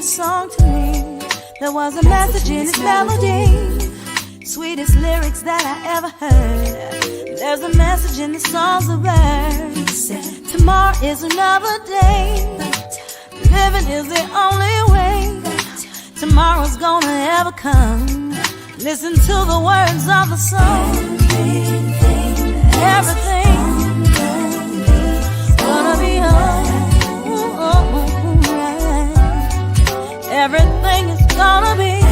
this song to me. There was a message in its melody, sweetest lyrics that I ever heard. There's a message in the songs of birds. Tomorrow is another day. Living is the only way. Tomorrow's gonna ever come. Listen to the words of the song. Everything gonna be alright. Everything is gonna be.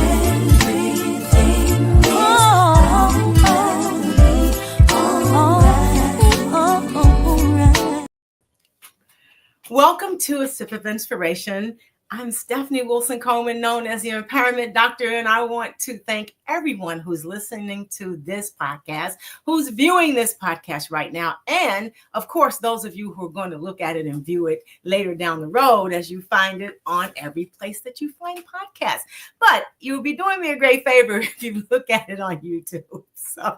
Welcome to A Sip of Inspiration. I'm Stephanie Wilson-Coleman, known as the Empowerment Doctor, and I want to thank everyone who's listening to this podcast, who's viewing this podcast right now, and of course, those of you who are going to look at it and view it later down the road as you find it on every place that you find podcasts. But you'll be doing me a great favor if you look at it on YouTube. So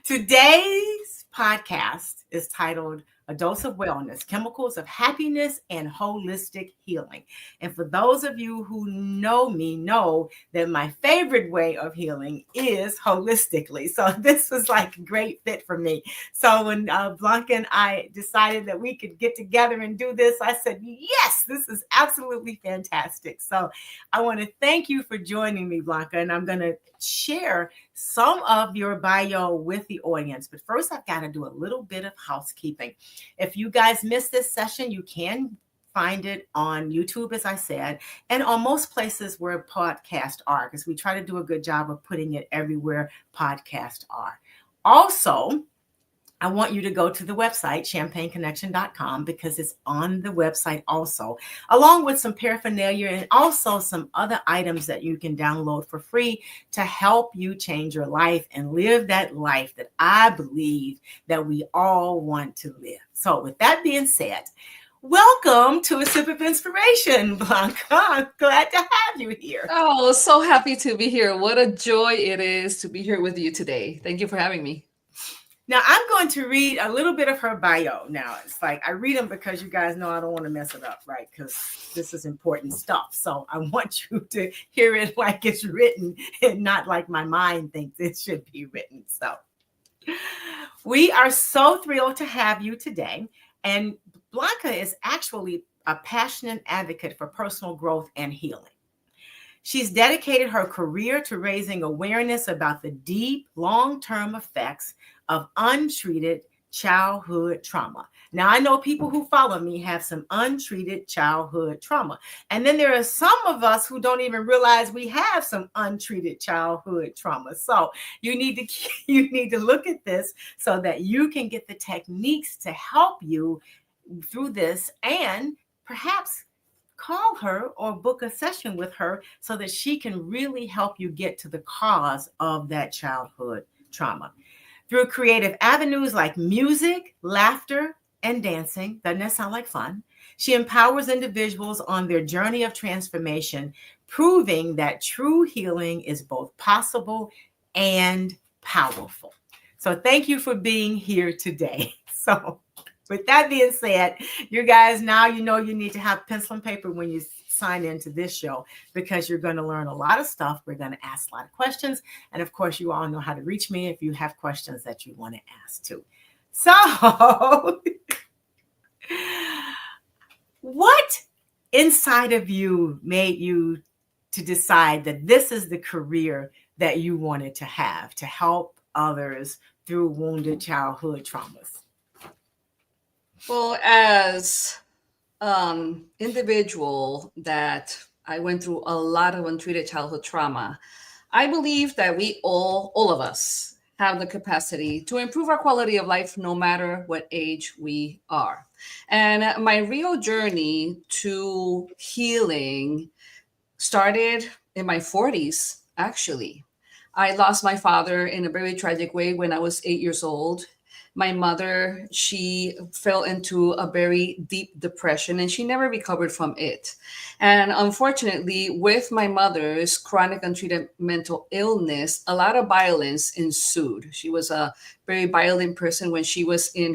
today's podcast is titled A Dose of Wellness, Chemicals of Happiness and Holistic Healing. And for those of you who know me, know that my favorite way of healing is holistically. So this was like a great fit for me. So when Blanca and I decided that we could get together and do this, I said, yes, this is absolutely fantastic. So I want to thank you for joining me, Blanca, and I'm going to share some of your bio with the audience. But first, I've got to do a little bit of housekeeping. If you guys missed this session, you can find it on YouTube, as I said, and on most places where podcasts are, because we try to do a good job of putting it everywhere podcasts are. Also, I want you to go to the website, champagneconnection.com, because it's on the website also, along with some paraphernalia and also some other items that you can download for free to help you change your life and live that life that I believe that we all want to live. So with that being said, welcome to A Sip of Inspiration, Blanca. I'm glad to have you here. Oh, so happy to be here. What a joy it is to be here with you today. Thank you for having me. Now, I'm going to read a little bit of her bio. Now, it's like I read them because you guys know I don't want to mess it up, right? Because this is important stuff. So I want you to hear it like it's written and not like my mind thinks it should be written. So we are so thrilled to have you today. And Blanca is actually a passionate advocate for personal growth and healing. She's dedicated her career to raising awareness about the deep, long-term effects of untreated childhood trauma. Now, I know people who follow me have some untreated childhood trauma. And then there are some of us who don't even realize we have some untreated childhood trauma. So you need to look at this so that you can get the techniques to help you through this, and perhaps call her or book a session with her so that she can really help you get to the cause of that childhood trauma. Through creative avenues like music, laughter, and dancing, doesn't that sound like fun? She empowers individuals on their journey of transformation, proving that true healing is both possible and powerful. So thank you for being here today. So with that being said, you guys, now you know you need to have pencil and paper when you sign into this show, because you're going to learn a lot of stuff. We're going to ask a lot of questions. And of course, you all know how to reach me if you have questions that you want to ask too. So what inside of you made you to decide that this is the career that you wanted to have, to help others through wounded childhood traumas? Well, as individual that I went through a lot of untreated childhood trauma, I believe that we all of us have the capacity to improve our quality of life no matter what age we are. And my real journey to healing started in my 40s, actually. I lost my father in a very tragic way when I was 8 years old. My mother, she fell into a very deep depression and she never recovered from it. And unfortunately, with my mother's chronic untreated mental illness, a lot of violence ensued. She was a very violent person when she was in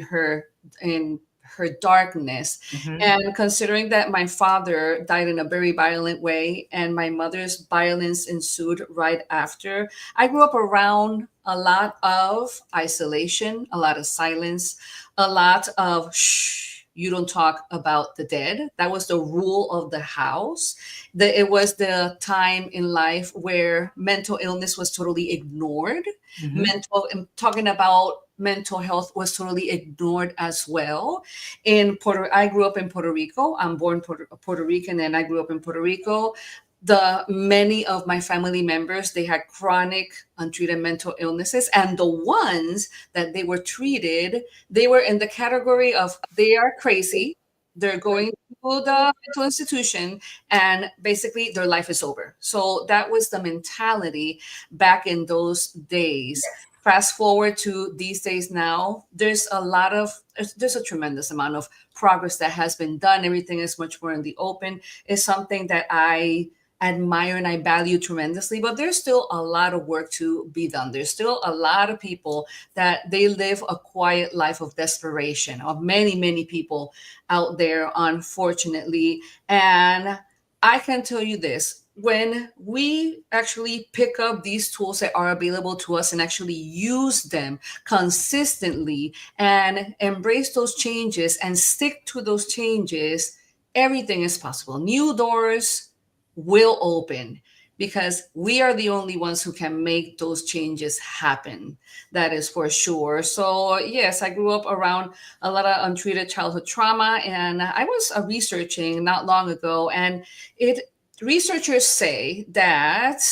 her darkness. Mhm. And considering that my father died in a very violent way and my mother's violence ensued right after, I grew up around a lot of isolation, a lot of silence, a lot of shh, you don't talk about the dead. That was the rule of the house. It was the time in life where mental illness was totally ignored. Mhm. Talking about mental health was totally ignored as well. I grew up in Puerto Rico. I'm born Puerto Rican, and I grew up in Puerto Rico. The many of my family members, they had chronic untreated mental illnesses, and the ones that they were treated, they were in the category of they are crazy, they're going to the mental institution, and basically their life is over. So that was the mentality back in those days. Fast forward to these days now, there's a tremendous amount of progress that has been done. Everything is much more in the open. It's something that I admire and I value tremendously, but there's still a lot of work to be done. There's still a lot of people that they live a quiet life of desperation, of many, many people out there, unfortunately. And I can tell you this, when we actually pick up these tools that are available to us and actually use them consistently and embrace those changes and stick to those changes, everything is possible. New doors will open because we are the only ones who can make those changes happen. That is for sure. So yes, I grew up around a lot of untreated childhood trauma, and I was researching not long ago, and it researchers say that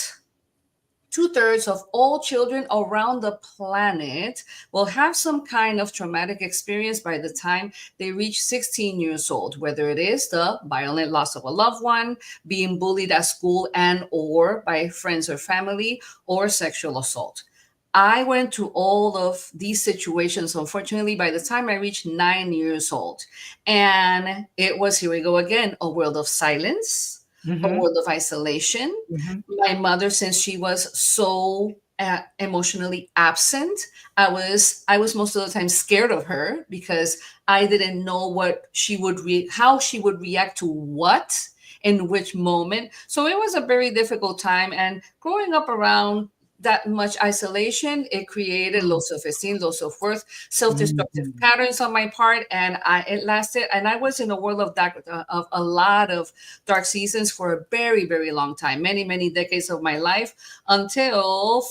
2/3 of all children around the planet will have some kind of traumatic experience by the time they reach 16 years old, whether it is the violent loss of a loved one, being bullied at school and or by friends or family, or sexual assault. I went through all of these situations, unfortunately, by the time I reached 9 years old. And it was, here we go again, a world of silence, a Mhm. world of isolation. Mhm. My mother, since she was so emotionally absent, I was most of the time scared of her because I didn't know how she would react to what in which moment. So it was a very difficult time, and growing up around that much isolation, it created low self-esteem, low self-worth, self-destructive Mhm. patterns on my part, and it lasted. And I was in a world of a lot of dark seasons for a very, very long time, many, many decades of my life, until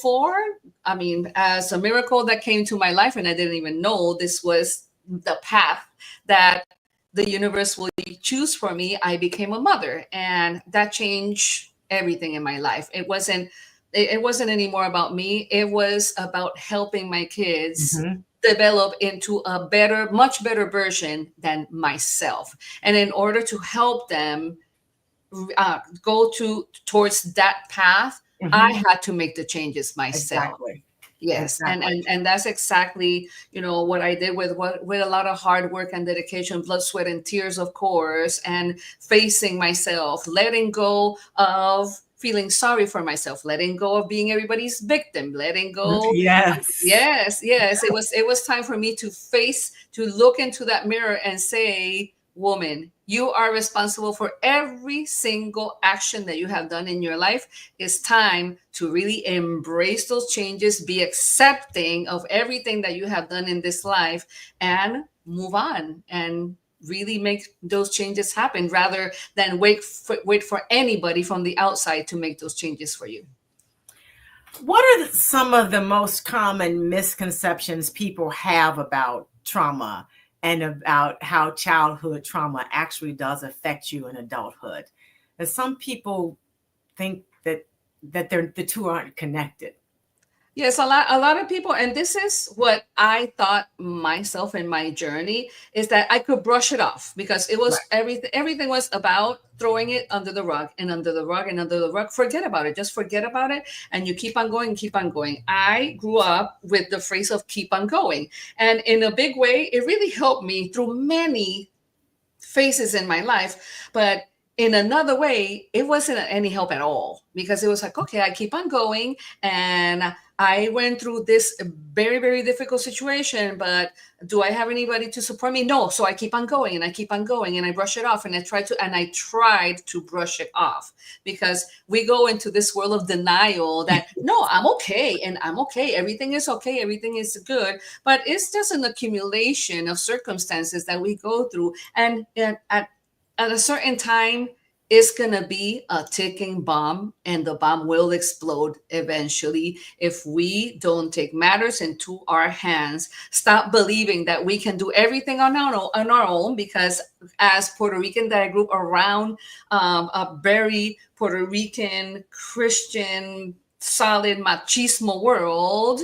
as a miracle that came to my life, and I didn't even know this was the path that the universe will choose for me. I became a mother, and that changed everything in my life. It wasn't anymore about me. It was about helping my kids Mhm. develop into a better, much better version than myself. And in order to help them go towards that path, I Mhm. had to make the changes myself. Exactly. Yes, and Exactly. and that's exactly what I did with a lot of hard work and dedication, blood, sweat, and tears, of course, and facing myself, letting go of feeling sorry for myself, letting go of being everybody's victim, letting go. Yes. Yes, yes, it was time for me to look into that mirror and say, woman, you are responsible for every single action that you have done in your life. It's time to really embrace those changes, be accepting of everything that you have done in this life, and move on and really make those changes happen rather than wait for anybody from the outside to make those changes for you. What are some of the most common misconceptions people have about trauma and about how childhood trauma actually does affect you in adulthood? And some people think that the two aren't connected. Yes, a lot of people, and this is what I thought myself in my journey, is that I could brush it off because it Right. was everything was about throwing it under the rug and under the rug and under the rug. Forget about it. Just forget about it. And you keep on going, keep on going. I grew up with the phrase of keep on going. And in a big way, it really helped me through many phases in my life. But in another way, it wasn't any help at all, because it was like, okay, I keep on going, and I went through this very, very difficult situation, but do I have anybody to support me? No. So I keep on going and I keep on going, and I brush it off, and I tried to brush it off, because we go into this world of denial that no, I'm okay, and I'm okay. Everything is okay. Everything is good. But it's just an accumulation of circumstances that we go through. And at a certain time, it's going to be a ticking bomb, and the bomb will explode eventually if we don't take matters into our hands. Stop believing that we can do everything on our own, because as Puerto Rican that I grew up around, a very Puerto Rican, Christian, solid machismo world,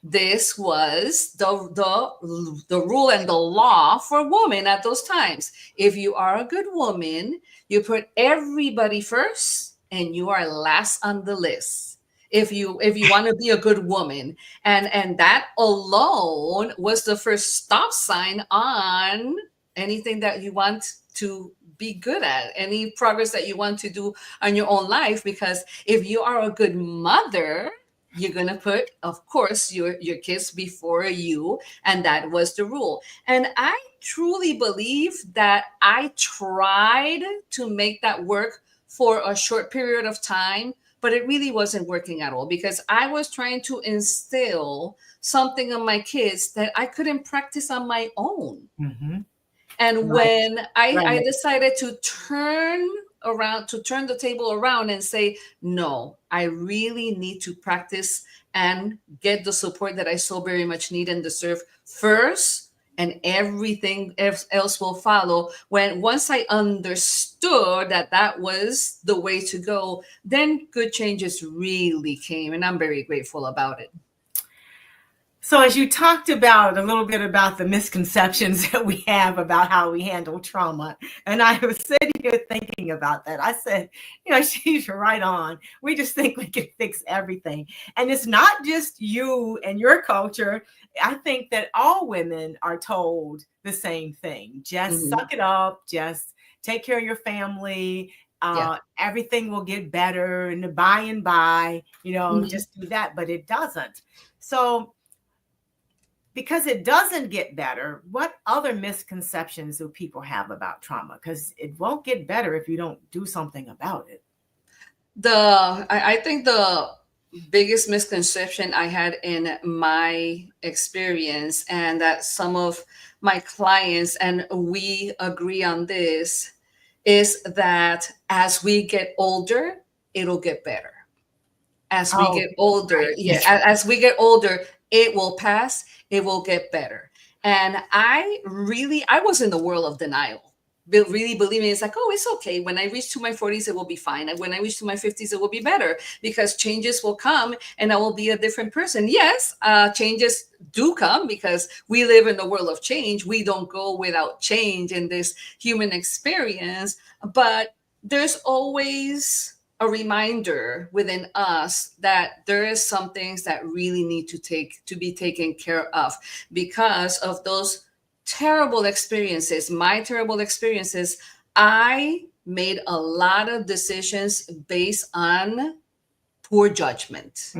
this was the rule and the law for women at those times. If you are a good woman, you put everybody first, and you are last on the list. If you want to be a good woman, and that alone was the first stop sign on anything that you want to be good at, any progress that you want to do on your own life. Because if you are a good mother, you're going to put, of course, your kids before you. And that was the rule. And I truly believe that I tried to make that work for a short period of time, but it really wasn't working at all, because I was trying to instill something on my kids that I couldn't practice on my own. Mm-hmm. And Right. when I decided to turn the table around and say, no, I really need to practice and get the support that I so very much need and deserve first, and everything else will follow. Once I understood that was the way to go, then good changes really came, and I'm very grateful about it. So as you talked about a little bit about the misconceptions that we have about how we handle trauma, and I was sitting here thinking about that. I said, she's right on. We just think we can fix everything. And it's not just you and your culture. I think that all women are told the same thing. Just suck it up. Just take care of your family. Everything will get better, and by and by, just do that. But it doesn't. So because it doesn't get better, what other misconceptions do people have about trauma? Because it won't get better if you don't do something about it. I think the biggest misconception I had in my experience, and that some of my clients and we agree on this, is that as we get older, it'll get better. As we get older, right. as we get older, it will pass, it will get better. And I was in the world of denial, really believing it's like, oh, it's okay. When I reach to my 40s, it will be fine. And when I reach to my 50s, it will be better, because changes will come and I will be a different person. Yes, changes do come, because we live in the world of change. We don't go without change in this human experience, but there's always a reminder within us that there is some things that really need to be taken care of, because of those terrible experiences. My terrible experiences, I made a lot of decisions based on poor judgment.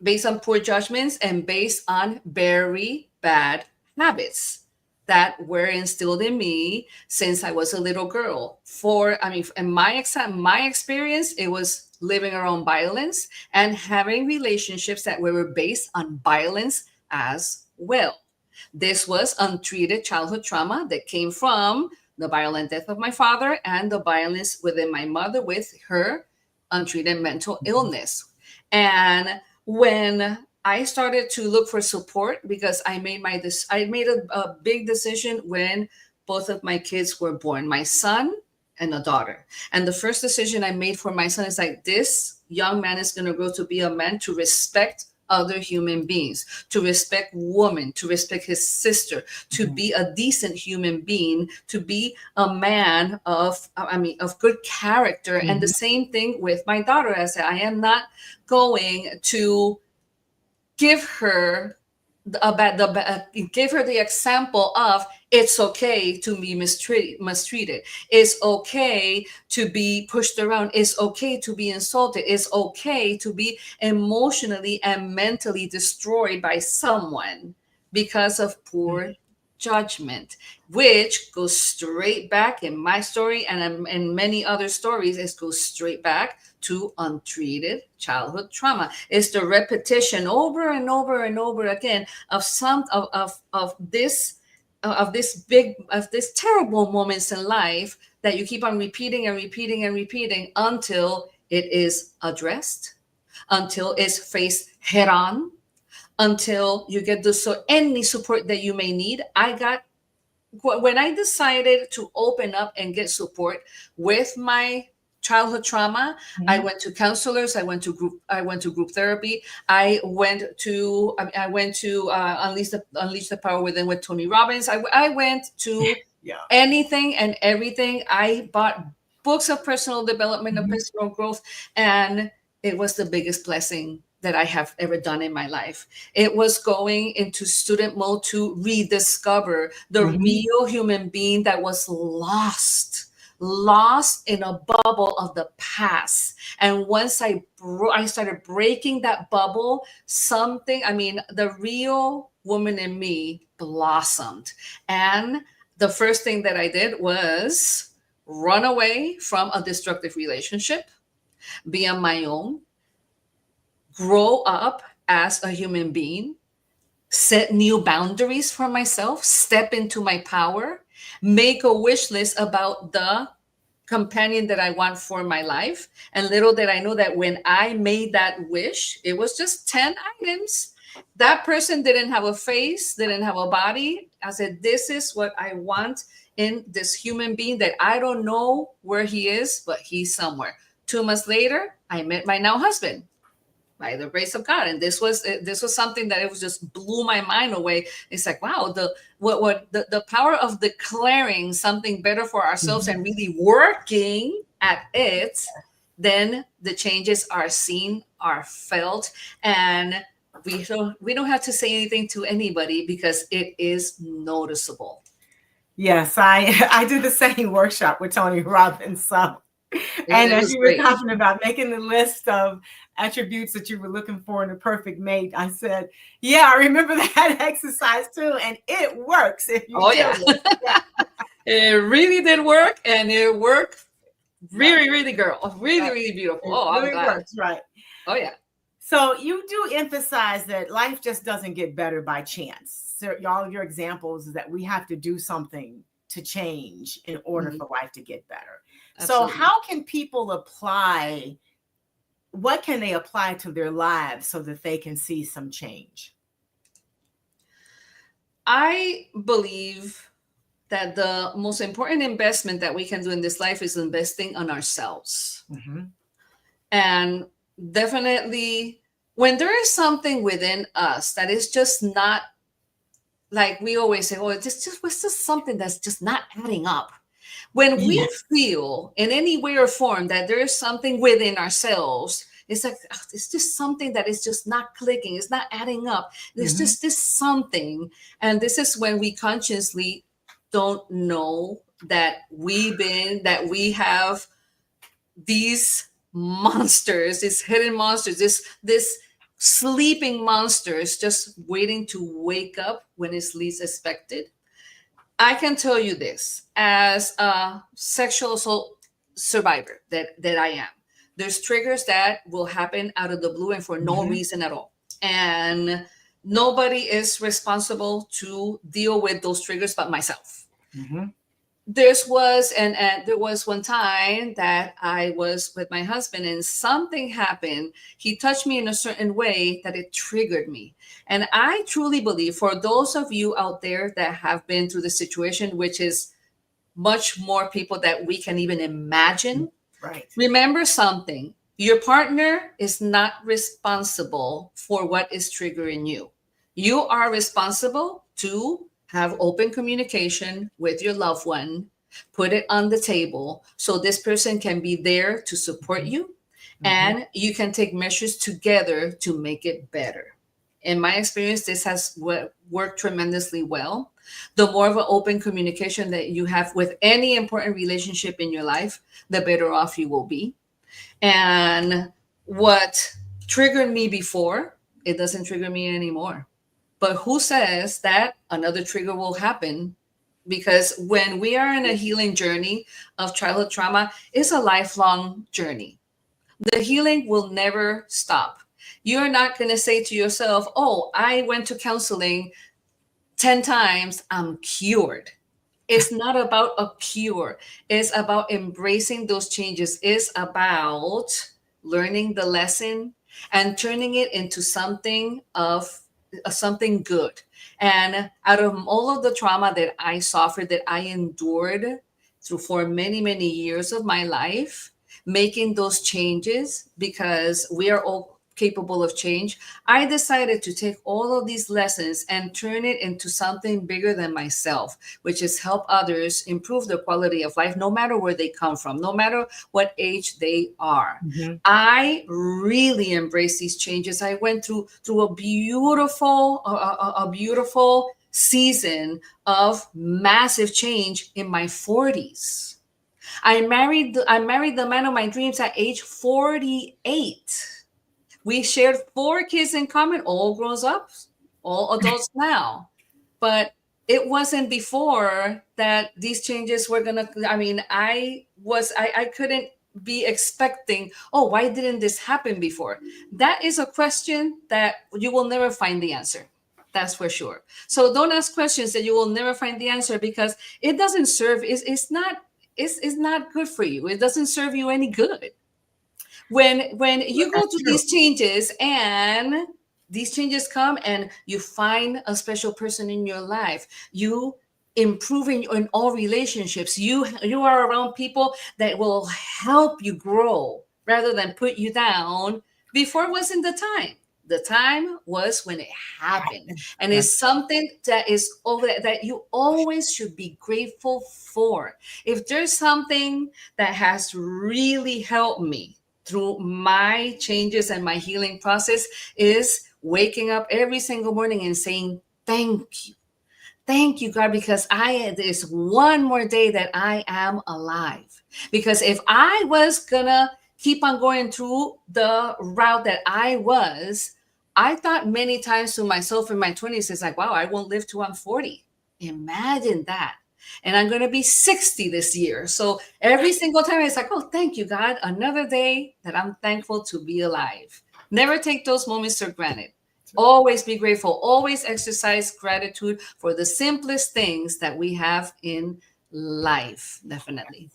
Based on poor judgments and based on very bad habits that were instilled in me since I was a little girl. In my experience, it was living around violence and having relationships that were based on violence as well. This was untreated childhood trauma that came from the violent death of my father and the violence within my mother with her untreated mental illness. And when I started to look for support, because I made a big decision when both of my kids were born, my son and a daughter. And the first decision I made for my son is like, this young man is going to grow to be a man to respect other human beings, to respect women, to respect his sister, to be a decent human being, to be a man of good character. And the same thing with my daughter. I said, I am not going to give her give her the example of it's okay to be mistreated. It's okay to be pushed around. It's okay to be insulted. It's okay to be emotionally and mentally destroyed by someone because of poor judgment, which goes straight back in my story and in many other stories. It goes straight back to untreated childhood trauma. It's the repetition over and over and over again of some of this terrible moments in life that you keep on repeating and repeating and repeating until it is addressed, until it's faced head on, until you get any support that you may need. When I decided to open up and get support with my childhood trauma, I went to counselors, I went to group therapy, I went to Unleash the Power Within with Tony Robbins. I went to anything and everything. I bought books of personal development and personal growth, and it was the biggest blessing that I have ever done in my life. It was going into student mode to rediscover the real human being that was lost in a bubble of the past. And once I started breaking that bubble, the real woman in me blossomed. And the first thing that I did was run away from a destructive relationship, be on my own, grow up as a human being, set new boundaries for myself, step into my power, make a wish list about the companion that I want for my life. And little did I know that when I made that wish, it was just 10 items. That person didn't have a face, didn't have a body. I said, this is what I want in this human being that I don't know where he is, but he's somewhere. 2 months later, I met my now husband, by the grace of God. And this was something that it was just blew my mind away. It's like, wow, the power of declaring something better for ourselves and really working at it, then the changes are seen, are felt, and we don't have to say anything to anybody because it is noticeable. Yes, I do the same workshop with Tony Robbins. So, and as you were talking about making the list of attributes that you were looking for in a perfect mate, I said, yeah, I remember that exercise too, and it works if you do it. It really did work, and it worked really, really, really beautiful. It really works, right? Oh yeah. So you do emphasize that life just doesn't get better by chance. So all of your examples is that we have to do something to change in order for life to get better. Absolutely. So how can people apply? What can they apply to their lives so that they can see some change? I believe that the most important investment that we can do in this life is investing on ourselves. And definitely when there is something within us that is just not, like we always say, it's just something that's just not adding up. When we feel in any way or form that there is something within ourselves, it's like, it's just something that is just not clicking. It's not adding up. There's just this something. And this is when we consciously don't know that we have these monsters, these hidden monsters, this sleeping monsters just waiting to wake up when it's least expected. I can tell you this, as a sexual assault survivor that I am, there's triggers that will happen out of the blue and for no reason at all. And nobody is responsible to deal with those triggers but myself. There was one time that I was with my husband and something happened. He touched me in a certain way that it triggered me. And I truly believe, for those of you out there that have been through the situation, which is much more people that we can even imagine, right? Remember something. Your partner is not responsible for what is triggering you. You are responsible to have open communication with your loved one, put it on the table so this person can be there to support you, and you can take measures together to make it better. In my experience, this has worked tremendously well. The more of an open communication that you have with any important relationship in your life, the better off you will be. And what triggered me before, it doesn't trigger me anymore. But who says that another trigger will happen? Because when we are in a healing journey of childhood trauma, it's a lifelong journey. The healing will never stop. You're not going to say to yourself, oh, I went to counseling 10 times, I'm cured. It's not about a cure. It's about embracing those changes. It's about learning the lesson and turning it into something good. And out of all of the trauma that I suffered, that I endured through for many, many years of my life, making those changes, because we are all capable of change, I decided to take all of these lessons and turn it into something bigger than myself, which is help others improve their quality of life, no matter where they come from, no matter what age they are. Mm-hmm. I really embrace these changes. I went through a beautiful season of massive change in my 40s. I married the man of my dreams at age 48. We shared 4 kids in common, all grown up, all adults now. But it wasn't before that these changes were gonna. I mean, I couldn't be expecting, oh, why didn't this happen before? That is a question that you will never find the answer. That's for sure. So don't ask questions that you will never find the answer, because it doesn't serve. It's not good for you. It doesn't serve you any good. When you go through these changes, and these changes come, and you find a special person in your life, you improving in all relationships, you are around people that will help you grow rather than put you down. Before wasn't the time. The time was when it happened. And it's something that is over that you always should be grateful for. If there's something that has really helped me through my changes and my healing process, is waking up every single morning and saying, thank you. Thank you, God, because there's one more day that I am alive. Because if I was gonna keep on going through the route that I thought many times to myself in my 20s, it's like, wow, I won't live till I'm 40. Imagine that. And I'm going to be 60 this year. So every single time it's like, oh, thank you, God. Another day that I'm thankful to be alive. Never take those moments for granted. Always be grateful. Always exercise gratitude for the simplest things that we have in life. Definitely.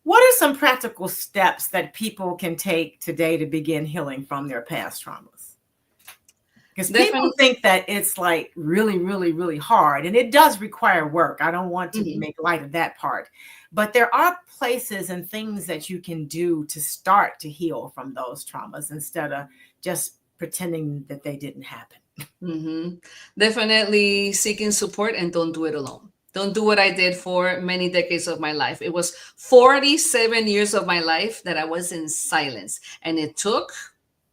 What are some practical steps that people can take today to begin healing from their past traumas? Because people think that it's like really, really, really hard, and it does require work. I don't want to make light of that part, but there are places and things that you can do to start to heal from those traumas instead of just pretending that they didn't happen. Definitely seeking support, and don't do it alone. Don't do what I did for many decades of my life. It was 47 years of my life that I was in silence, and it took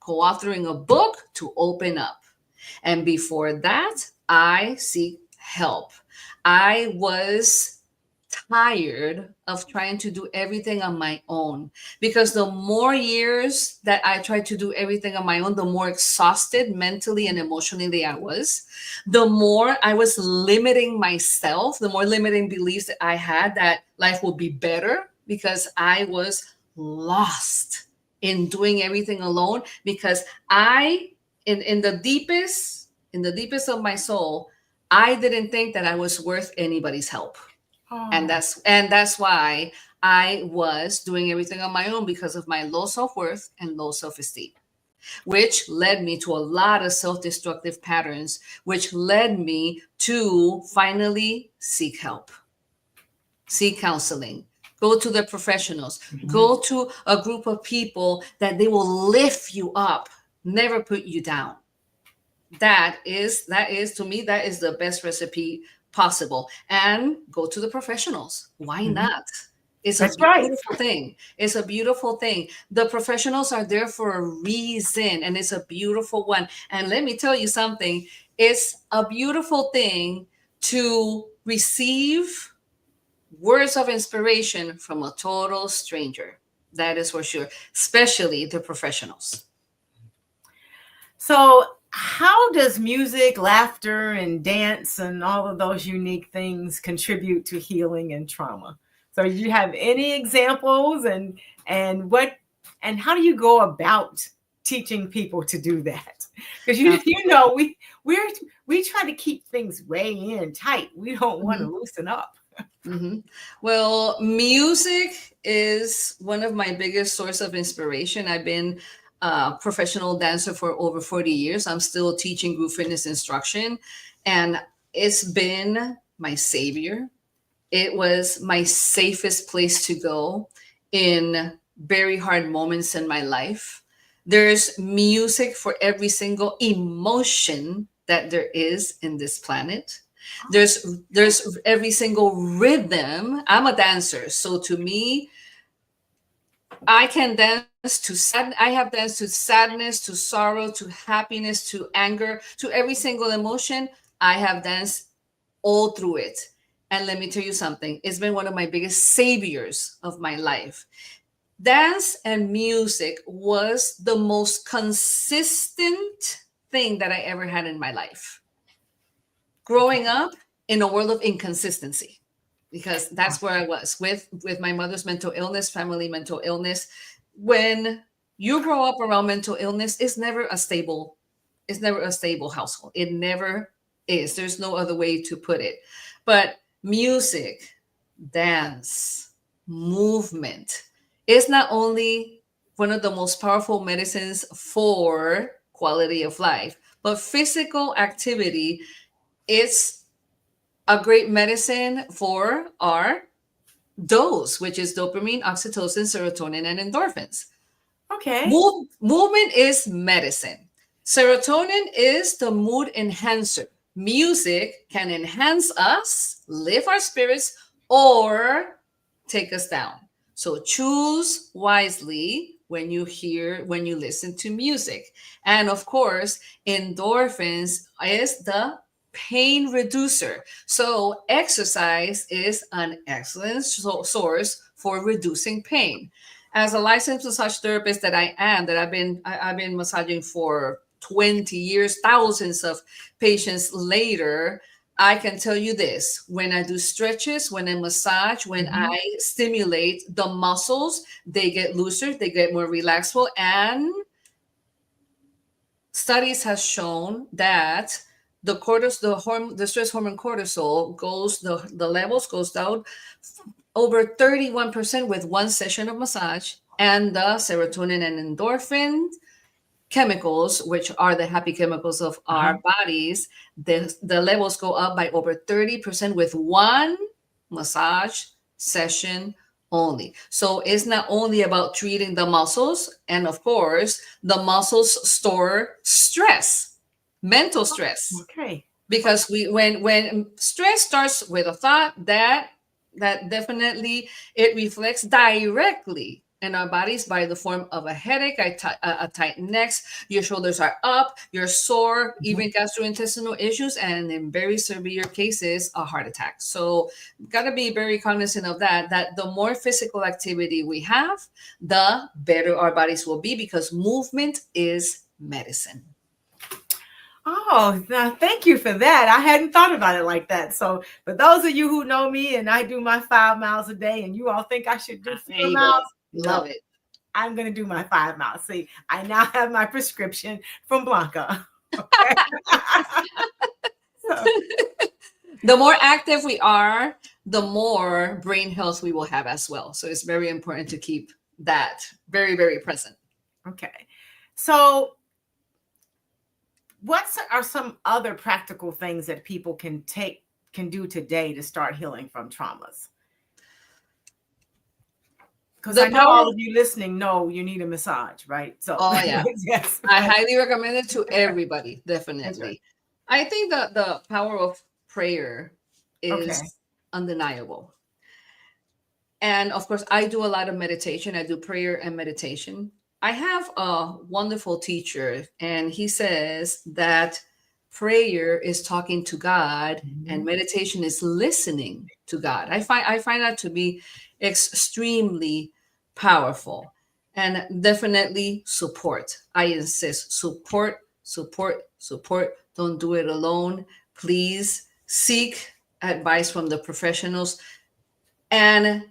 co-authoring a book to open up. And before that, I seek help. I was tired of trying to do everything on my own, because the more years that I tried to do everything on my own, the more exhausted mentally and emotionally I was, the more I was limiting myself, the more limiting beliefs that I had that life would be better, because I was lost in doing everything alone, because in the deepest of my soul, I didn't think that I was worth anybody's help. And that's why I was doing everything on my own, because of my low self-worth and low self-esteem, which led me to a lot of self-destructive patterns, which led me to finally seek help, seek counseling, go to the professionals, go to a group of people that they will lift you up, never put you down. That is to me, that is the best recipe possible. And go to the professionals. Why not? It's a That's right. beautiful thing. It's a beautiful thing. The professionals are there for a reason, and it's a beautiful one. And let me tell you something. It's a beautiful thing to receive words of inspiration from a total stranger. That is for sure, especially the professionals. So, how does music, laughter, and dance and all of those unique things contribute to healing and trauma? So, you have any examples, and what and how do you go about teaching people to do that? Because you know we try to keep things way in tight. We don't want to loosen up. Well, music is one of my biggest source of inspiration. I've been a professional dancer for over 40 years. I'm still teaching group fitness instruction, and it's been my savior. It was my safest place to go in very hard moments in my life. There's music for every single emotion that there is in this planet. There's every single rhythm. I'm a dancer, so to me, I can dance to sad. I have danced to sadness, to sorrow, to happiness, to anger, to every single emotion. I have danced all through it. And let me tell you something. It's been one of my biggest saviors of my life. Dance and music was the most consistent thing that I ever had in my life. Growing up in a world of inconsistency, because that's where I was with my mother's mental illness, family mental illness. When you grow up around mental illness, it's never a stable household. It never is. There's no other way to put it. But music, dance, movement is not only one of the most powerful medicines for quality of life, but physical activity is a great medicine for our D.O.S.E, which is dopamine, oxytocin, serotonin, and endorphins. Okay. Movement is medicine. Serotonin is the mood enhancer. Music can enhance us, lift our spirits, or take us down. So choose wisely when you listen to music. And of course, endorphins is the pain reducer. So exercise is an excellent source for reducing pain. As a licensed massage therapist that I've been massaging for 20 years, thousands of patients later, I can tell you this: when I do stretches, when I massage, when I stimulate the muscles, they get looser, they get more relaxable, and studies have shown that the stress hormone cortisol the levels goes down over 31% with one session of massage, and the serotonin and endorphin chemicals, which are the happy chemicals of our bodies, the levels go up by over 30% with one massage session only. So it's not only about treating the muscles, and of course, the muscles store stress, mental stress. Okay. Because when stress starts with a thought, that definitely it reflects directly in our bodies by the form of a headache, a tight neck, your shoulders are up, you're sore, even gastrointestinal issues, and in very severe cases, a heart attack. So got to be very cognizant of that the more physical activity we have, the better our bodies will be, because movement is medicine. Oh, thank you for that. I hadn't thought about it like that. So, for those of you who know me, and I do my 5 miles a day, and you all think I should do 4 miles, love it. I'm going to do my 5 miles. See, I now have my prescription from Blanca. Okay. The more active we are, the more brain health we will have as well. So it's very important to keep that very, very present. Okay. So what are some other practical things that people can do today to start healing from traumas? Because I know all of you listening know you need a massage, right? So, yeah. Yes. I highly recommend it to everybody, definitely. Okay. I think that the power of prayer is undeniable. And of course, I do a lot of meditation. I do prayer and meditation. I have a wonderful teacher, and he says that prayer is talking to God and Mhm. meditation is listening to God. I find that to be extremely powerful, and definitely support. I insist, support, support, support. Don't do it alone. Please seek advice from the professionals. And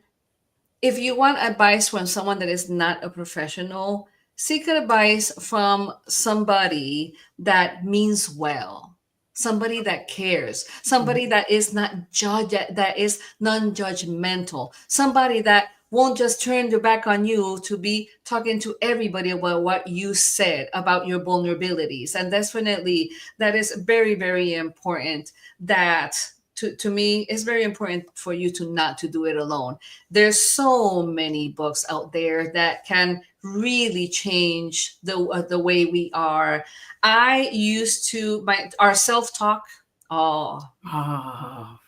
if you want advice from someone that is not a professional, seek advice from somebody that means well, somebody that cares, somebody that is not judge that is non-judgmental, somebody that won't just turn their back on you to be talking to everybody about what you said about your vulnerabilities. And definitely that is very, very important. That to me is very important for you to not to do it alone. There's so many books out there that can really change the way we are. I used to my our self-talk. Oh, Oh,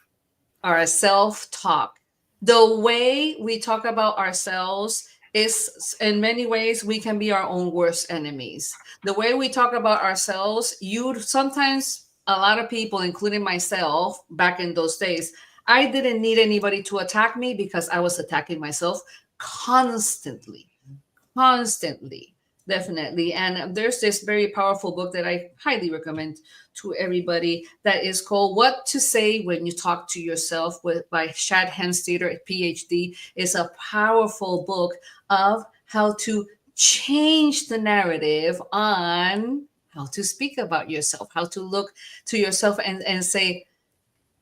our self-talk. The way we talk about ourselves is, in many ways, we can be our own worst enemies. The way we talk about ourselves, you sometimes, a lot of people, including myself, back in those days, I didn't need anybody to attack me because I was attacking myself constantly, constantly, definitely. And there's this very powerful book that I highly recommend to everybody that is called What to Say When You Talk to Yourself with by Shad Henstetter, PhD. Is a powerful book of how to change the narrative on how to speak about yourself, how to look to yourself and say,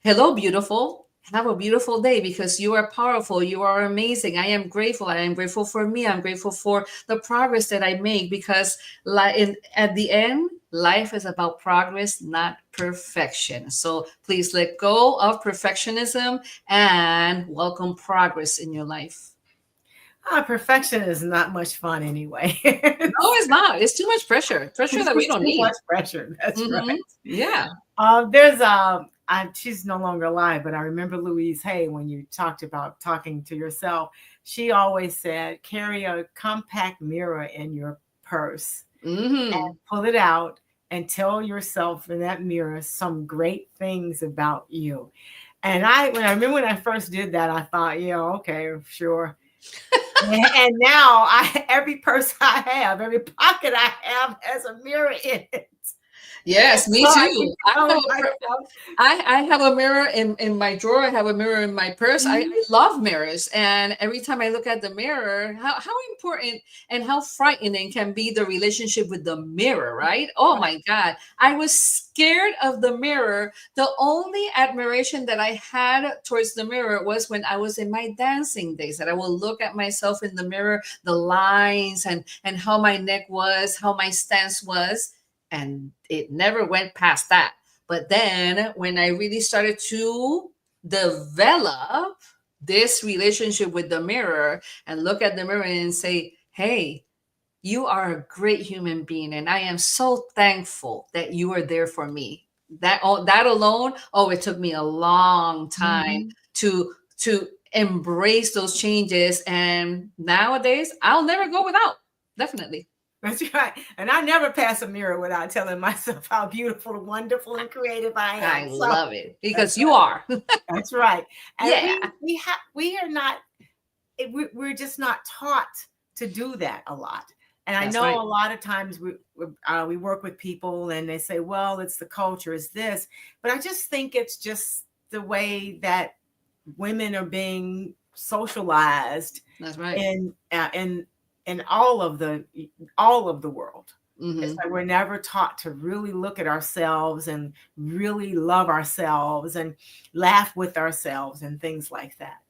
hello, beautiful. Have a beautiful day because you are powerful. You are amazing. I am grateful. I am grateful for me. I'm grateful for the progress that I make because at the end, life is about progress, not perfection. So please let go of perfectionism and welcome progress in your life. perfection is not much fun anyway. No, it's not. It's too much pressure, pressure that we It's don't too much need. pressure. That's Hmm. right. Yeah. There's she's no longer alive, but I remember Louise Hay when you talked about talking to yourself. She always said, carry a compact mirror in your purse Hmm. and pull it out and tell yourself in that mirror some great things about you. And I remember when I first did that, I thought, yeah, okay, sure. And now every purse I have, every pocket I have has a mirror in it. Yes, So me I keep too. telling myself, I have a mirror in my drawer. I have a mirror in my purse. I love mirrors. And every time I look at the mirror, how important and how frightening can be the relationship with the mirror, right? Oh my God. I was scared of the mirror. The only admiration that I had towards the mirror was when I was in my dancing days, that I will look at myself in the mirror, the lines and how my neck was, how my stance was. And it never went past that. But then when I really started to develop this relationship with the mirror and look at the mirror and say, hey, you are a great human being. And I am so thankful that you are there for me. That alone, oh, it took me a long time mhm. to embrace those changes. And nowadays I'll never go without. Definitely. That's right. And I never pass a mirror without telling myself how beautiful, wonderful, and creative I I am. So love it that's because you right. are. That's right. And Yeah. we are not we're just not taught to do that a lot. And I That's know right. a lot of times we work with people and they say, well, it's the culture, it's this. But I just think it's just the way that women are being socialized That's right. in all of the world. It's Hmm. like we're never taught to really look at ourselves and really love ourselves and laugh with ourselves and things like that.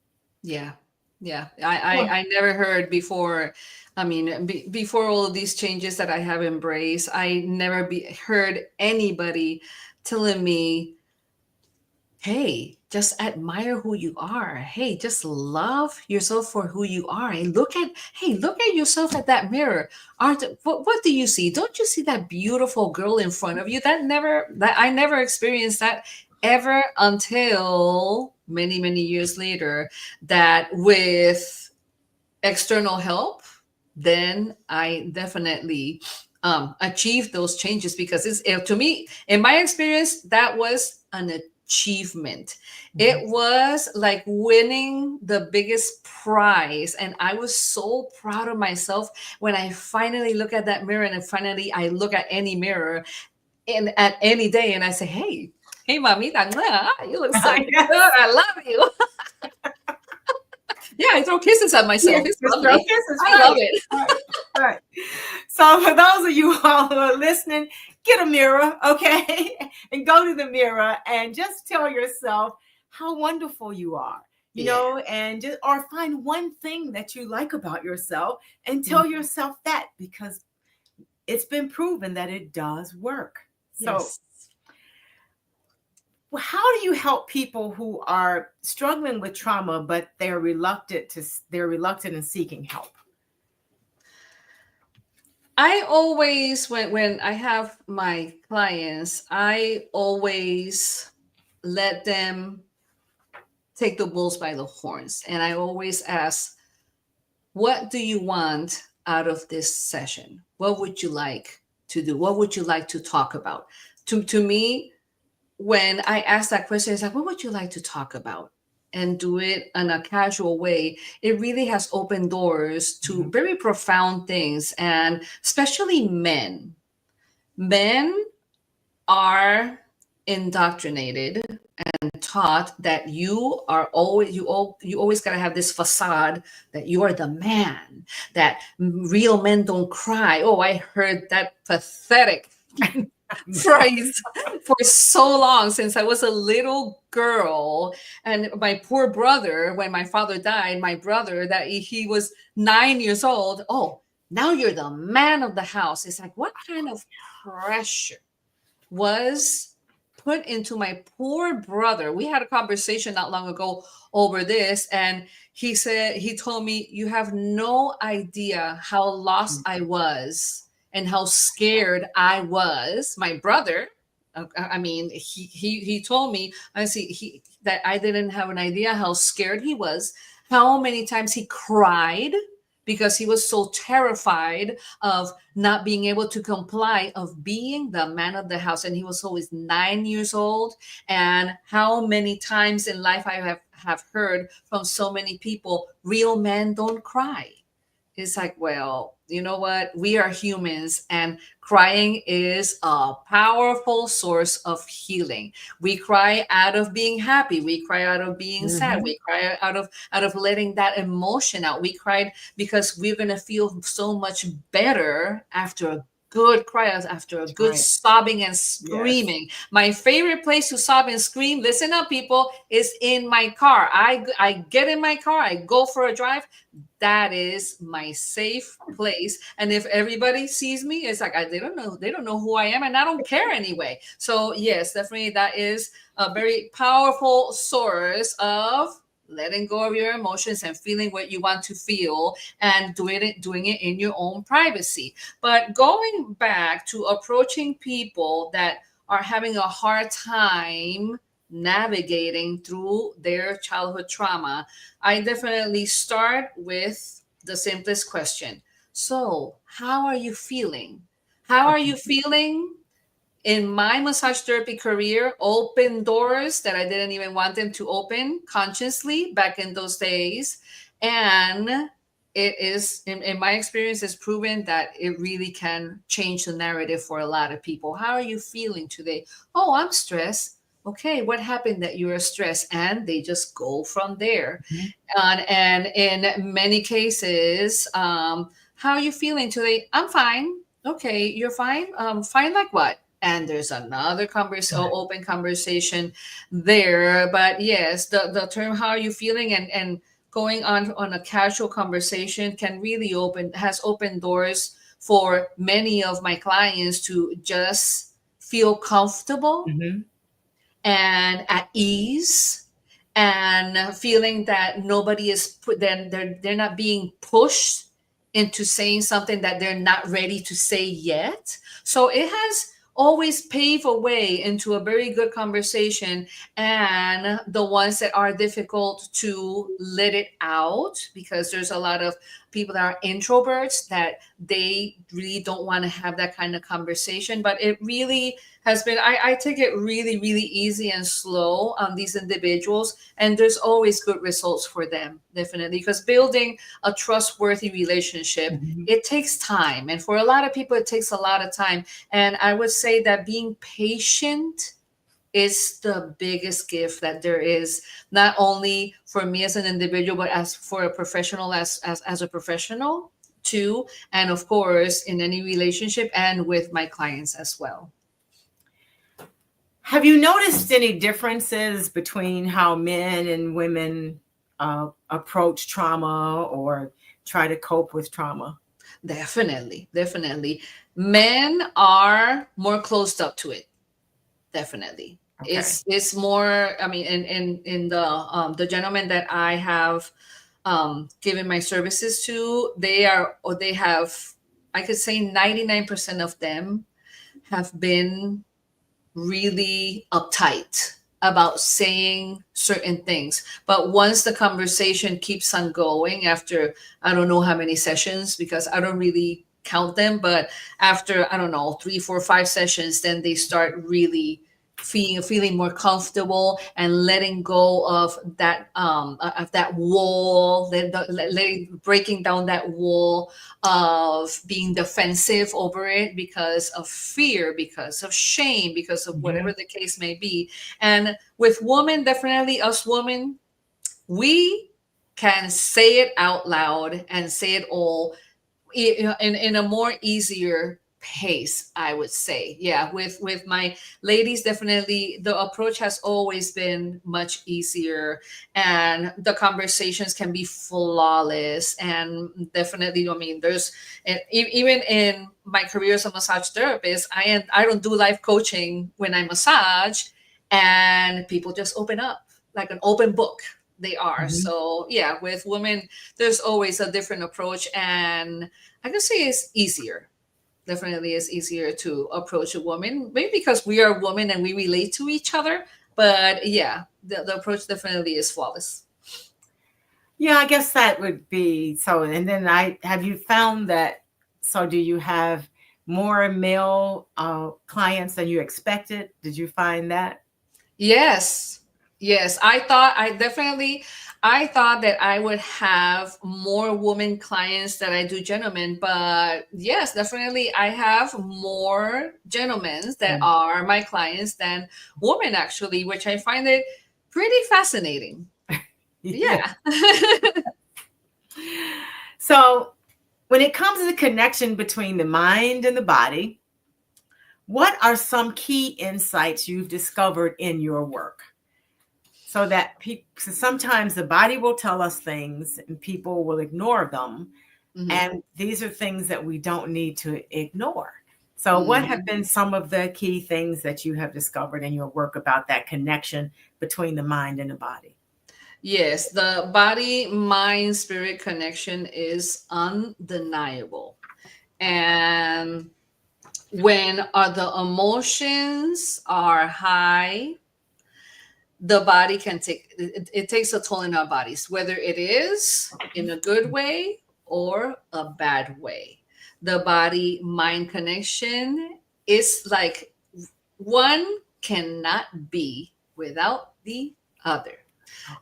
Yeah. Yeah. Well, I never heard before. I mean, before all of these changes that I have embraced, I never heard anybody telling me, hey, just admire who you are. Hey, just love yourself for who you are. And look at yourself at that mirror. What do you see? Don't you see that beautiful girl in front of you? That I never experienced that ever until many, many years later that with external help, then I definitely achieved those changes, because to me, in my experience, that was an achievement. It was like winning the biggest prize, and I was so proud of myself when I finally look at that mirror, and finally I look at any mirror and at any day, and I say, hey, mamita, you look so good. I love you. Yeah, I throw kisses at myself. It's lovely. I love it. Right. So for those of you all who are listening, get a mirror, okay? And go to the mirror and just tell yourself how wonderful you are, you know, and just, or find one thing that you like about yourself and tell yourself that, because it's been proven that it does work. So how do you help people who are struggling with trauma, but they're reluctant in seeking help? I always, when I have my clients, I always let them take the bulls by the horns. And I always ask, what do you want out of this session? What would you like to do? What would you like to talk about? To me, when I ask that question, it's like, what would you like to talk about? And do it in a casual way. It really has opened doors to very profound things. And especially men. Men are indoctrinated and taught that you always got to have this facade that you are the man, that real men don't cry. Oh, I heard that pathetic phrase for so long, since I was a little girl. And my poor brother, when my father died, my brother, that he was 9 years old. Oh, now you're the man of the house. It's like, what kind of pressure was put into my poor brother? We had a conversation not long ago over this, and he told me, you have no idea how lost I was and how scared I was. My brother, I mean, he told me, that I didn't have an idea how scared he was, how many times he cried because he was so terrified of not being able to comply, of being the man of the house. And he was always 9 years old. And how many times in life I have heard from so many people, real men don't cry. It's like, well, you know what? We are humans, and crying is a powerful source of healing. We cry out of being happy. We cry out of being sad. We cry out of letting that emotion out. We cried because we're going to feel so much better after a good cry, after a good sobbing and screaming. My favorite place to sob and scream, listen up, people, is in my car. I get in my car, I go for a drive. That is my safe place. And if everybody sees me, it's like, they don't know who I am, and I don't care anyway. So yes, definitely that is a very powerful source of letting go of your emotions and feeling what you want to feel, and doing it in your own privacy. But going back to approaching people that are having a hard time navigating through their childhood trauma, I definitely start with the simplest question. So, how are you feeling? How are you feeling? In my massage therapy career, open doors that I didn't even want them to open consciously back in those days. And it is, in my experience, it's proven that it really can change the narrative for a lot of people. How are you feeling today? Oh, I'm stressed. Okay, what happened that you are stressed? And they just go from there. And in many cases, how are you feeling today? I'm fine. Okay, you're fine. Fine like what? And there's another open conversation there. But yes, the term "how are you feeling" and going on a casual conversation can really has opened doors for many of my clients to just feel comfortable and at ease, and feeling that nobody is they're not being pushed into saying something that they're not ready to say yet. So it has always pave a way into a very good conversation. And the ones that are difficult to let it out, because there's a lot of people that are introverts that they really don't want to have that kind of conversation. But it really has been, I take it really, really easy and slow on these individuals. And there's always good results for them, definitely, because building a trustworthy relationship, it takes time. And for a lot of people, it takes a lot of time. And I would say that being patient is the biggest gift that there is, not only for me as an individual, but as for a professional, as a professional too. And of course, in any relationship and with my clients as well. Have you noticed any differences between how men and women approach trauma or try to cope with trauma? Definitely, definitely. Men are more closed up to it. Definitely. Okay. It's more, I mean, in the gentlemen that I have given my services to, they have, I could say 99% of them have been really uptight about saying certain things. But once the conversation keeps on going, after I don't know how many sessions, because I don't really count them, but after, I don't know, 3, 4, 5 sessions, then they start really feeling more comfortable and letting go of that wall, breaking down that wall of being defensive over it because of fear, because of shame, because of whatever the case may be. And with women, definitely us women, we can say it out loud and say it all in a more easier pace, I would say. Yeah, with my ladies, definitely the approach has always been much easier, and the conversations can be flawless. And definitely, I mean, there's even in my career as a massage therapist, I don't do life coaching when I massage, and people just open up like an open book. They are. So yeah, with women, there's always a different approach, and I can say it's easier. Definitely is easier to approach a woman, maybe because we are women and we relate to each other. But yeah, the approach definitely is flawless. Yeah, I guess that would be so. And then have you found that, so do you have more male clients than you expected? Did you find that? Yes. Yes. I thought that I would have more women clients than I do gentlemen, but yes, definitely I have more gentlemen that are my clients than women, actually, which I find it pretty fascinating. Yeah. So when it comes to the connection between the mind and the body, what are some key insights you've discovered in your work? So that sometimes the body will tell us things and people will ignore them. And these are things that we don't need to ignore. So what have been some of the key things that you have discovered in your work about that connection between the mind and the body? Yes, the body, mind, spirit connection is undeniable. And when the emotions are high, the body can it takes a toll in our bodies, whether it is in a good way or a bad way. The body mind connection is like one cannot be without the other.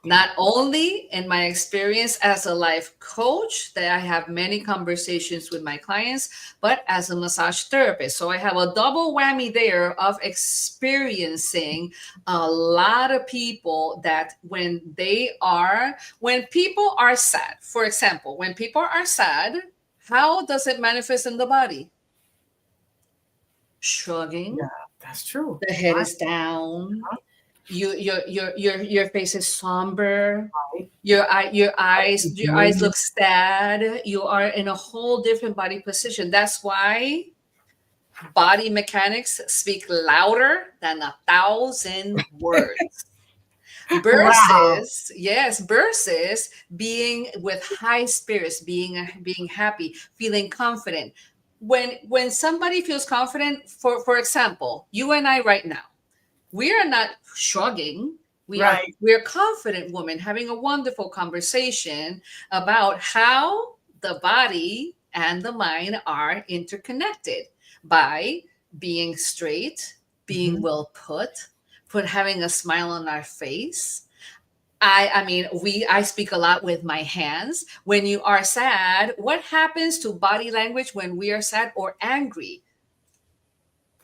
Not only in my experience as a life coach, that I have many conversations with my clients, but as a massage therapist. So I have a double whammy there of experiencing a lot of people that when people are sad, for example, when people are sad, how does it manifest in the body? Shrugging. Yeah, that's true. The head is down. Your face is somber. Your eyes look sad. You are in a whole different body position. That's why body mechanics speak louder than 1,000 words. Versus being with high spirits, being happy, feeling confident. when somebody feels confident, for example, you and I right now, we are not shrugging. Right. We're confident women having a wonderful conversation about how the body and the mind are interconnected by being straight, being Mhm. well put having a smile on our face. I speak a lot with my hands. When you are sad, what happens to body language when we are sad or angry?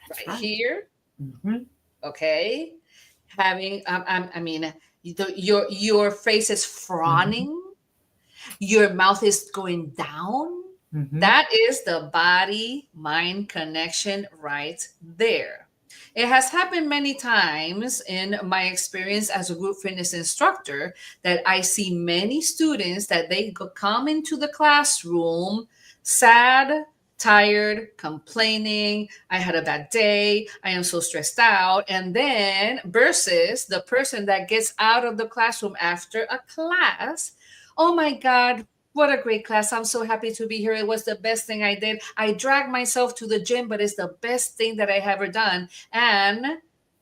That's Right right. here, Mhm. okay? Having your face is Mhm. frowning, your mouth is going down. Mhm. That is the body mind connection right there. It has happened many times in my experience as a group fitness instructor that I see many students that come into the classroom sad, tired, complaining. I had a bad day. I am so stressed out. And then versus the person that gets out of the classroom after a class. Oh my God, what a great class. I'm so happy to be here. It was the best thing I did. I dragged myself to the gym, but it's the best thing that I have ever done. And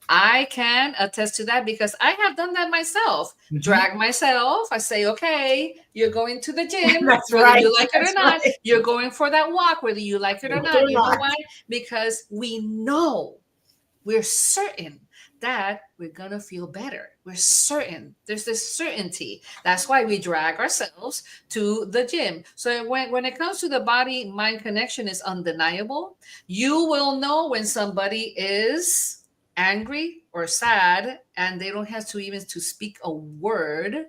I can attest to that because I have done that myself. Mhm. Drag myself. I say, okay, you're going to the gym, That's whether right. you like it or That's not. right. You're going for that walk, whether you like it or Like it not. or You know not. why? Because we're certain that we're gonna feel better. We're certain. There's this certainty. That's why we drag ourselves to the gym. So when it comes to the body mind connection is undeniable. You will know when somebody is angry or sad and they don't have to even to speak a word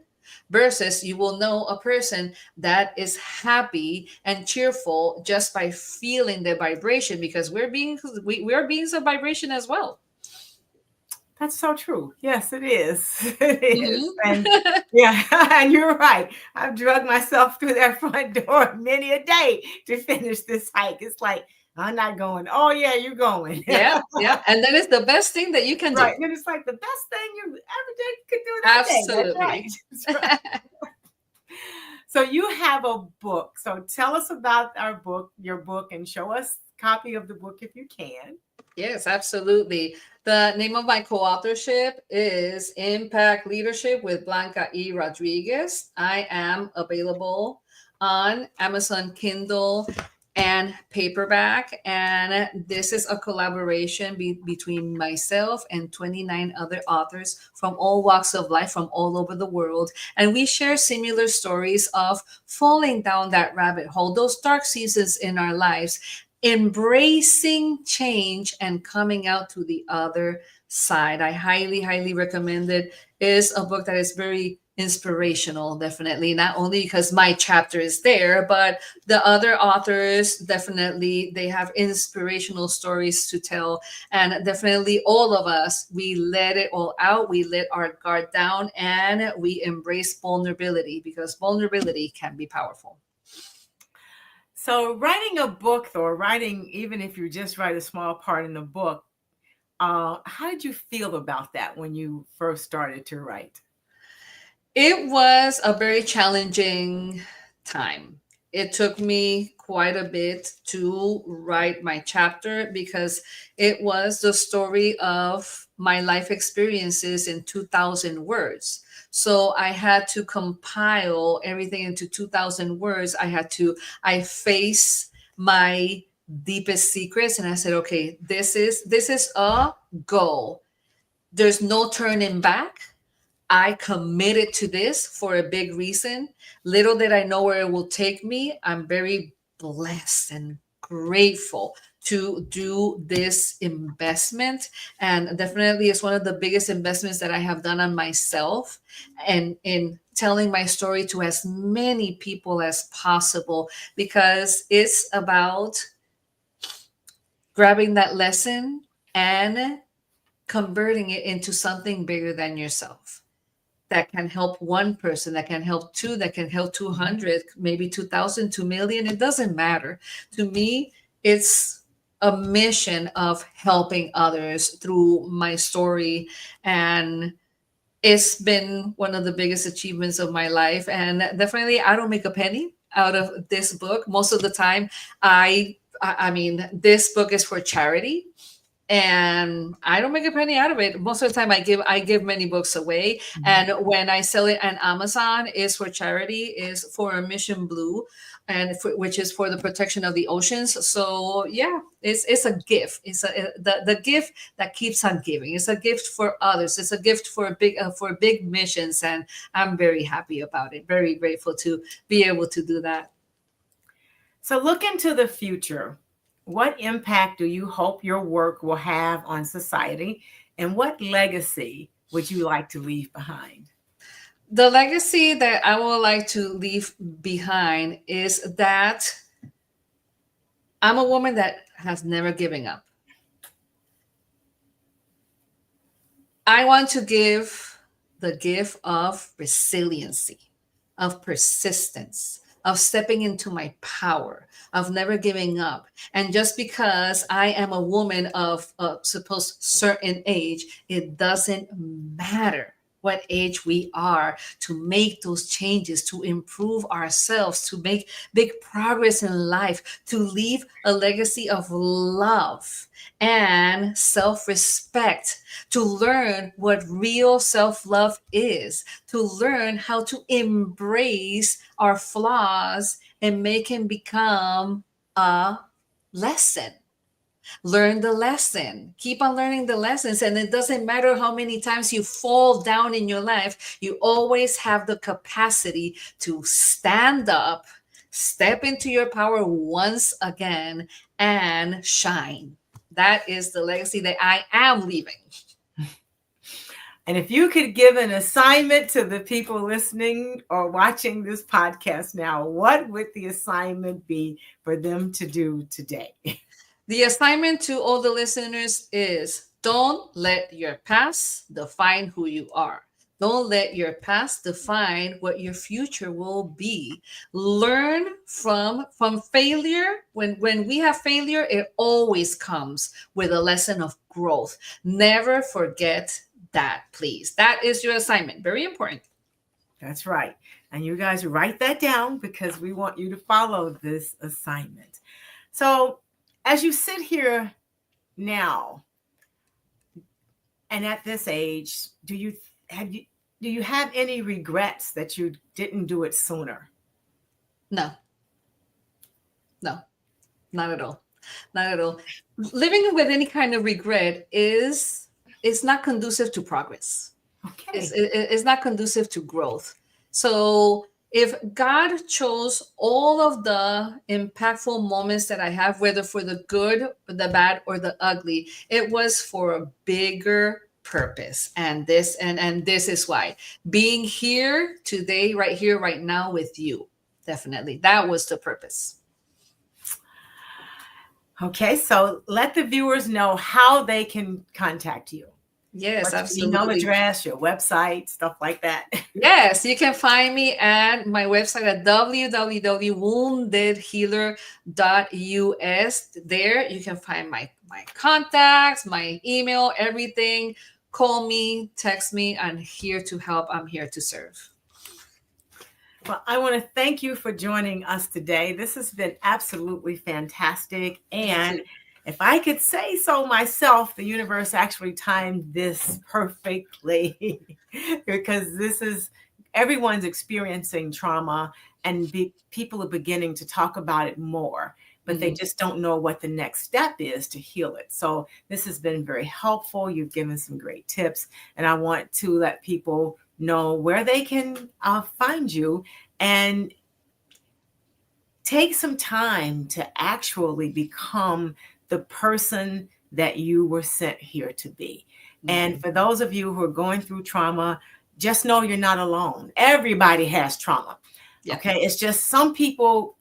versus you will know a person that is happy and cheerful just by feeling the vibration because we're beings of vibration as well. That's so true. Yes, it is. It is. Mhm. And yeah, and you're right. I've drugged myself through that front door many a day to finish this hike. It's like, I'm not going. Oh, yeah, you're going. Yeah, yeah. And then it's the best thing that you can do. Right. And it's like the best thing you ever did could do that day. That's right. Absolutely. That's right. So you have a book. So tell us about your book, and show us a copy of the book if you can. Yes, absolutely. The name of my co-authorship is Impact Leadership with Blanca E. Rodriguez. I am available on Amazon Kindle and paperback. And this is a collaboration between myself and 29 other authors from all walks of life from all over the world. And we share similar stories of falling down that rabbit hole, those dark seasons in our lives, embracing change and coming out to the other side. I highly, highly recommend it. It is a book that is very inspirational, definitely, not only because my chapter is there, but the other authors definitely they have inspirational stories to tell. And definitely all of us, we let it all out, we let our guard down, and we embrace vulnerability because vulnerability can be powerful. So writing a book, or writing, even if you just write a small part in the book, how did you feel about that when you first started to write? It was a very challenging time. It took me quite a bit to write my chapter because it was the story of my life experiences in 2,000 words. So I had to compile everything into 2,000 words. I face my deepest secrets and I said, okay, this is a goal. There's no turning back. I committed to this for a big reason. Little did I know where it will take me. I'm very blessed and grateful to do this investment. And definitely, it's one of the biggest investments that I have done on myself and in telling my story to as many people as possible because it's about grabbing that lesson and converting it into something bigger than yourself that can help one person, that can help two, that can help 200, maybe 2,000, 2,000,000. It doesn't matter. To me, it's a mission of helping others through my story. And it's been one of the biggest achievements of my life. And definitely, I don't make a penny out of this book. Most of the time, I I mean, this book is for charity, and I don't make a penny out of it. Most of the time I give many books away. Mhm. And when I sell it on Amazon, is for charity, is for Mission Blue, and which is for the protection of the oceans. So yeah, it's a gift. It's the gift that keeps on giving. It's a gift for others. It's a gift for big missions, and I'm very happy about it. Very grateful to be able to do that. So, look into the future. What impact do you hope your work will have on society? And what legacy would you like to leave behind? The legacy that I would like to leave behind is that I'm a woman that has never given up. I want to give the gift of resiliency, of persistence, of stepping into my power, of never giving up. And just because I am a woman of suppose certain age, it doesn't matter what age we are, to make those changes, to improve ourselves, to make big progress in life, to leave a legacy of love and self-respect, to learn what real self-love is, to learn how to embrace our flaws and make them become a lesson. Learn the lesson. Keep on learning the lessons. And it doesn't matter how many times you fall down in your life, you always have the capacity to stand up, step into your power once again, and shine. That is the legacy that I am leaving. And if you could give an assignment to the people listening or watching this podcast now, what would the assignment be for them to do today? The assignment to all the listeners is don't let your past define who you are. Don't let your past define what your future will be. Learn from failure. When we have failure, it always comes with a lesson of growth. Never forget that, please. That is your assignment. Very important. That's right. And you guys write that down because we want you to follow this assignment. So, as you sit here now and at this age, do you have any regrets that you didn't do it sooner? No, not at all. Not at all. Living with any kind of regret is not conducive to progress. Okay. It's not conducive to growth. So if God chose all of the impactful moments that I have, whether for the good, the bad, or the ugly, it was for a bigger purpose. And this is why being here today, right here, right now with you, definitely, that was the purpose. Okay, so let the viewers know how they can contact you. Yes, What's your absolutely. email address, your website, stuff like that. Yes, you can find me at my website at www.woundedhealer.us. There you can find my contacts, my email, everything. Call me, text me. I'm here to help. I'm here to serve. Well, I want to thank you for joining us today. This has been absolutely fantastic. And if I could say so myself, the universe actually timed this perfectly because everyone's experiencing trauma, and people are beginning to talk about it more, but they just don't know what the next step is to heal it. So this has been very helpful. You've given some great tips, and I want to let people know where they can find you and take some time to actually become the person that you were sent here to be. And for those of you who are going through trauma, just know you're not alone. Everybody has trauma. Yeah. Okay. It's just some people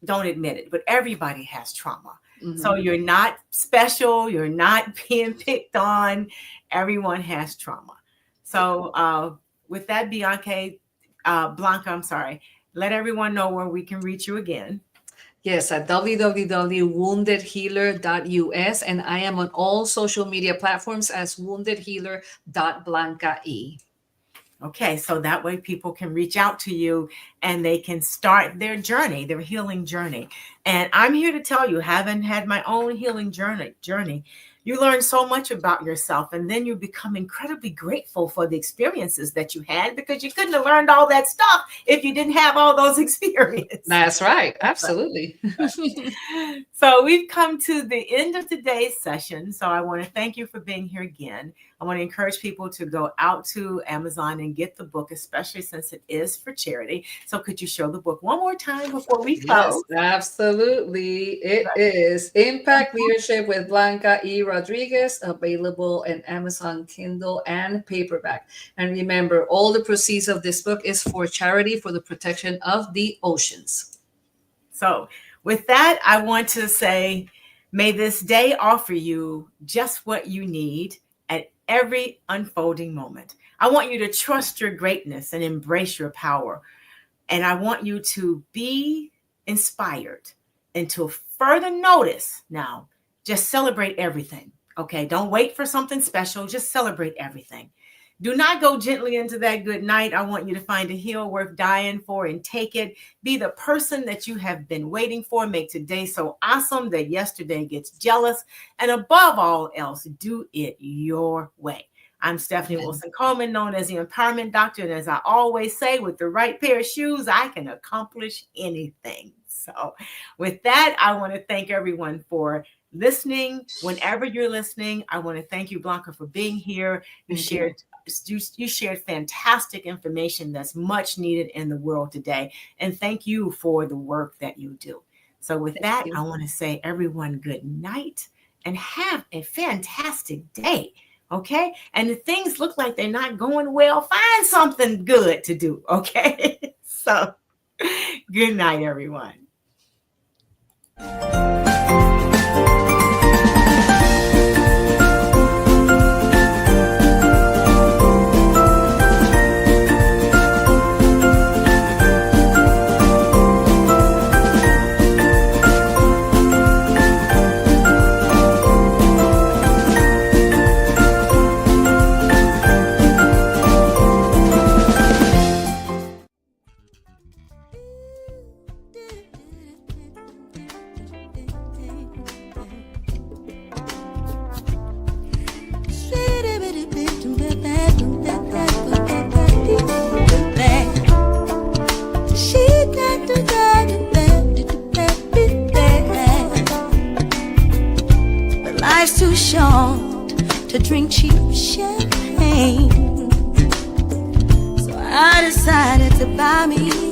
don't admit it, but everybody has trauma. So you're not special. You're not being picked on. Everyone has trauma. So with that, Blanca, I'm sorry, let everyone know where we can reach you again. Yes, at www.woundedhealer.us. And I am on all social media platforms as woundedhealer.blancae. Okay, so that way people can reach out to you and they can start their journey, their healing journey. And I'm here to tell you, having had my own healing journey, you learn so much about yourself, and then you become incredibly grateful for the experiences that you had, because you couldn't have learned all that stuff if you didn't have all those experiences. That's right. Absolutely. So we've come to the end of today's session. So I want to thank you for being here again. I want to encourage people to go out to Amazon and get the book, especially since it is for charity. So could you show the book one more time before we close? Yes, absolutely. It is Impact Leadership with Blanca E. Rodriguez, available in Amazon Kindle and paperback. And remember, all the proceeds of this book is for charity for the protection of the oceans. So with that, I want to say, may this day offer you just what you need at every unfolding moment. I want you to trust your greatness and embrace your power. And I want you to be inspired, and to further notice now, just celebrate everything. Okay, don't wait for something special. Just celebrate everything. Do not go gently into that good night. I want you to find a heel worth dying for and take it. Be the person that you have been waiting for. Make today so awesome that yesterday gets jealous. And above all else, do it your way. I'm Stephanie Wilson-Coleman, known as the Empowerment Doctor. And as I always say, with the right pair of shoes, I can accomplish anything. So with that, I want to thank everyone for listening. Whenever you're listening, I want to thank you, Blanca, for being here. You shared fantastic information that's much needed in the world today. And thank you for the work that you do. So with that, I want to say, everyone, good night and have a fantastic day. Okay. And if things look like they're not going well, find something good to do. Okay. So good night, everyone. Life's too short to drink cheap champagne, so I decided to buy me